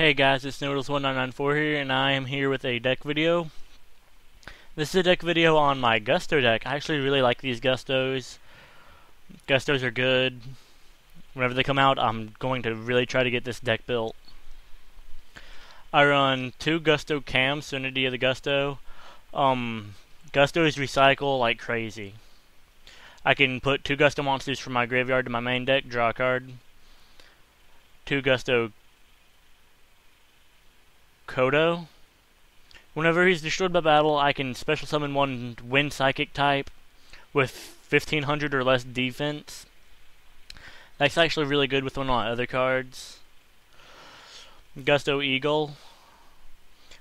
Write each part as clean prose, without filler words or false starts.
Hey guys, it's noodlez1994 here, and I am here with a deck video. This is a deck video on my Gusto deck. I actually really like these Gustos. Gustos are good. Whenever they come out, I'm going to really try to get this deck built. I run 2 Gusto cams, Serenity of the Gusto. Gustos recycle like crazy. I can put 2 Gusto monsters from my graveyard to my main deck, draw a card. 2 Gusto Kodo. Whenever he's destroyed by battle, I can special summon one wind psychic type with 1500 or less defense. That's actually really good with one of my other cards. Gusto Eagle.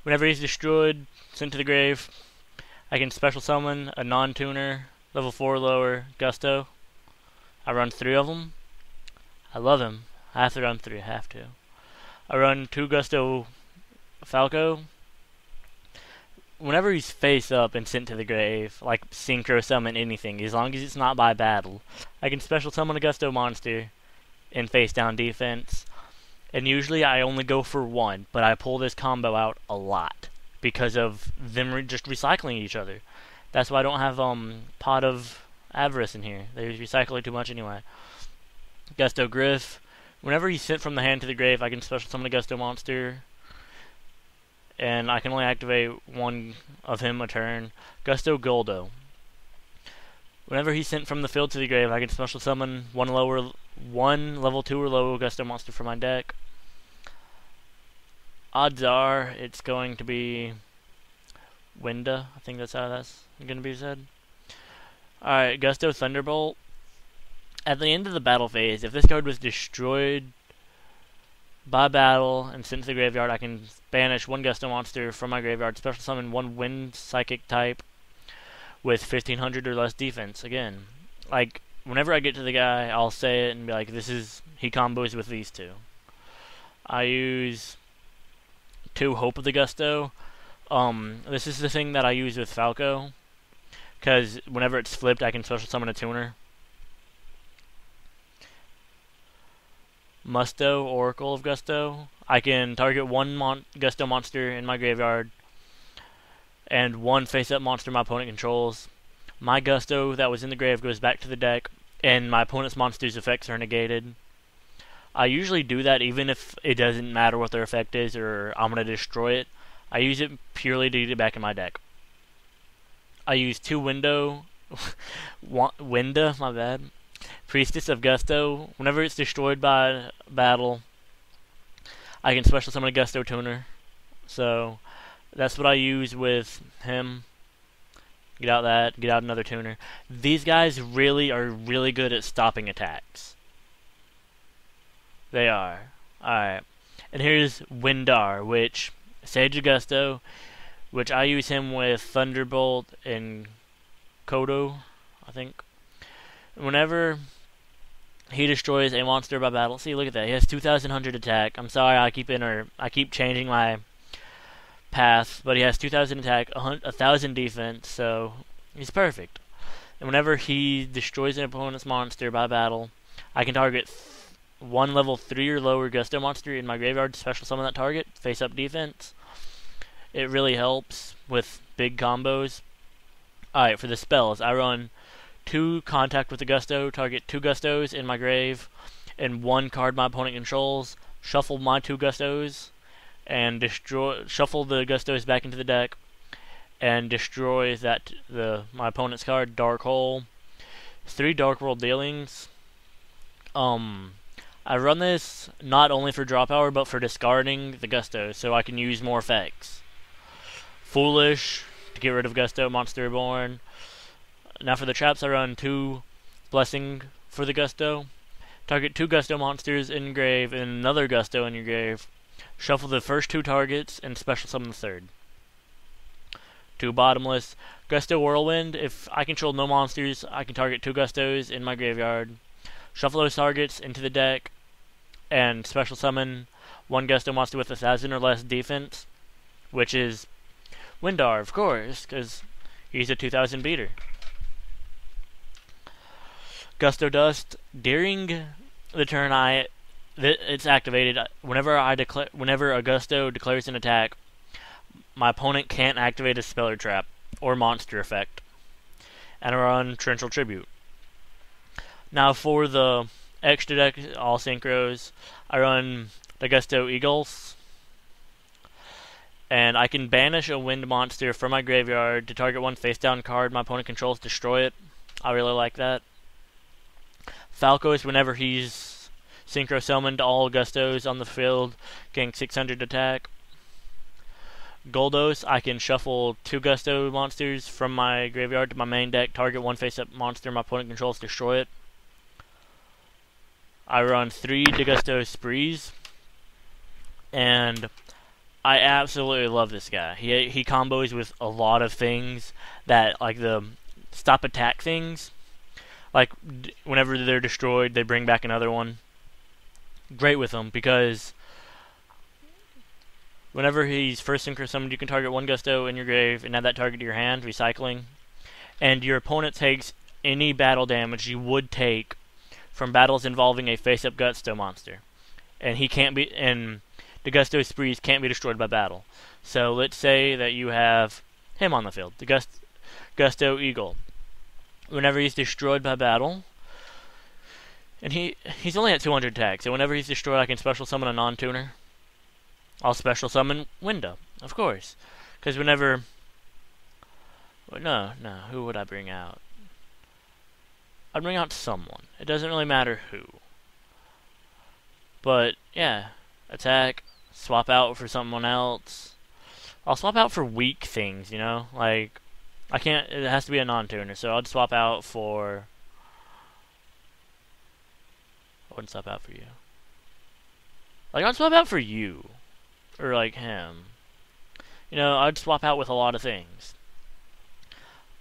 Whenever he's destroyed, sent to the grave, I can special summon a non-tuner, level 4 lower, Gusto. I run 3 of them. I love him. I have to run 3, I have to. I run 2 Gusto Falco. Whenever he's face up and sent to the grave, like synchro summon anything, as long as it's not by battle, I can special summon a Gusto monster in face down defense. And usually I only go for 1, but I pull this combo out a lot because of them just recycling each other. That's why I don't have Pot of Avarice in here. They recycle it too much anyway. Gusto Griff. Whenever he's sent from the hand to the grave, I can special summon a Gusto monster. And I can only activate 1 of him a turn. Gusto Goldo. Whenever he's sent from the field to the grave, I can special summon one level 2 or lower Gusto monster from my deck. Odds are it's going to be Winda. I think that's how that's going to be said. Alright, Gusto Thunderbolt. At the end of the battle phase, if this card was destroyed by battle and sent to the graveyard, I can banish 1 Gusto monster from my graveyard, special summon 1 wind psychic type with 1500 or less defense. Again, like, whenever I get to the guy, I'll say it and be like, he combos with these 2. I use 2 Hope of the Gusto. This is the thing that I use with Falco, because whenever it's flipped, I can special summon a tuner. Musto, Oracle of Gusto. I can target 1 Gusto monster in my graveyard and 1 face-up monster my opponent controls. My Gusto that was in the grave goes back to the deck, and my opponent's monster's effects are negated. I usually do that even if it doesn't matter what their effect is or I'm going to destroy it. I use it purely to get it back in my deck. I use 2 Winda, my bad. Priestess of Gusto. Whenever it's destroyed by battle, I can special summon a Gusto tuner. So that's what I use with him. Get out another tuner. These guys are really good at stopping attacks. They are. Alright. And here's Windar, which Sage of Gusto, which I use him with Thunderbolt and Kodo, I think. Whenever he destroys a monster by battle, see, look at that. He has 2,100 attack. I'm sorry, I keep changing my path, but he has 2,000 attack, 1,000 defense, so he's perfect. And whenever he destroys an opponent's monster by battle, I can target 1 level 3 or lower Gusto monster in my graveyard, special summon that target, face up defense. It really helps with big combos. Alright, for the spells, I run 2 Contact with the Gusto, target 2 Gustos in my grave, and 1 card my opponent controls, shuffle my 2 Gustos, and shuffle the Gustos back into the deck, and destroy my opponent's card, Dark Hole. 3 Dark World Dealings. I run this not only for draw power, but for discarding the Gustos, so I can use more effects. Foolish, to get rid of Gusto, Monster Reborn. Now for the traps, I run 2 Blessing for the Gusto. Target 2 Gusto monsters in grave and another Gusto in your grave. Shuffle the first 2 targets and special summon the 3rd. 2 Bottomless. Gusto Whirlwind. If I control no monsters, I can target 2 Gustos in my graveyard. Shuffle those targets into the deck and special summon 1 Gusto monster with 1,000 or less defense, which is Windar, of course, because he's a 2,000 beater. Gusto Dust. During the turn I it's activated whenever Augusto declares an attack. My opponent can't activate a spell or trap or monster effect, and I run Torrential Tribute. Now for the extra deck, all synchros, I run Augusto Eagles, and I can banish a wind monster from my graveyard to target one face down card my opponent controls, destroy it. I really like that. Falcos, whenever he's synchro summoned all Augustos on the field, getting 600 attack. Goldos, I can shuffle 2 Gusto monsters from my graveyard to my main deck, target one face-up monster my opponent controls, destroy it. I run 3 Degusto Sprees, and I absolutely love this guy. He combos with a lot of things that, like the stop attack things, like whenever they're destroyed, they bring back another one. Great with him, because whenever he's first synchro summoned, you can target 1 Gusto in your grave and add that target to your hand, recycling. And your opponent takes any battle damage you would take from battles involving a face-up Gusto monster. And the Gusto Sprees can't be destroyed by battle. So let's say that you have him on the field, the Gusto Eagle. Whenever he's destroyed by battle, and he's only at 200 attack, so whenever he's destroyed, I can special summon a non-tuner. I'll special summon Window, of course. Because whenever... No, who would I bring out? I'd bring out someone. It doesn't really matter who. But, yeah. Attack, swap out for someone else. I'll swap out for weak things, you know? Like, I can't... It has to be a non-tuner, so I'd swap out for... I wouldn't swap out for you. Like, I'd swap out for you. Or like him. You know, I'd swap out with a lot of things.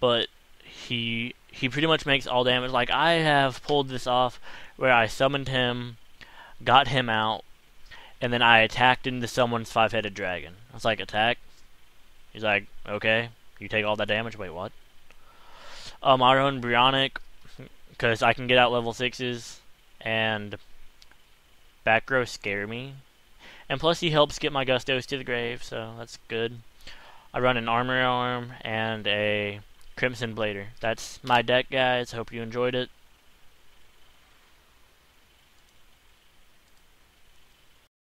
But he pretty much makes all damage. Like, I have pulled this off where I summoned him, got him out, and then I attacked into someone's 5-headed dragon. I was like, attack? He's like, okay. You take all that damage? Wait, what? I run Brionic, because I can get out level 6s, and back row scare me. And plus he helps get my Gustos to the grave, so that's good. I run an Armor Arm and a Crimson Blader. That's my deck, guys. Hope you enjoyed it.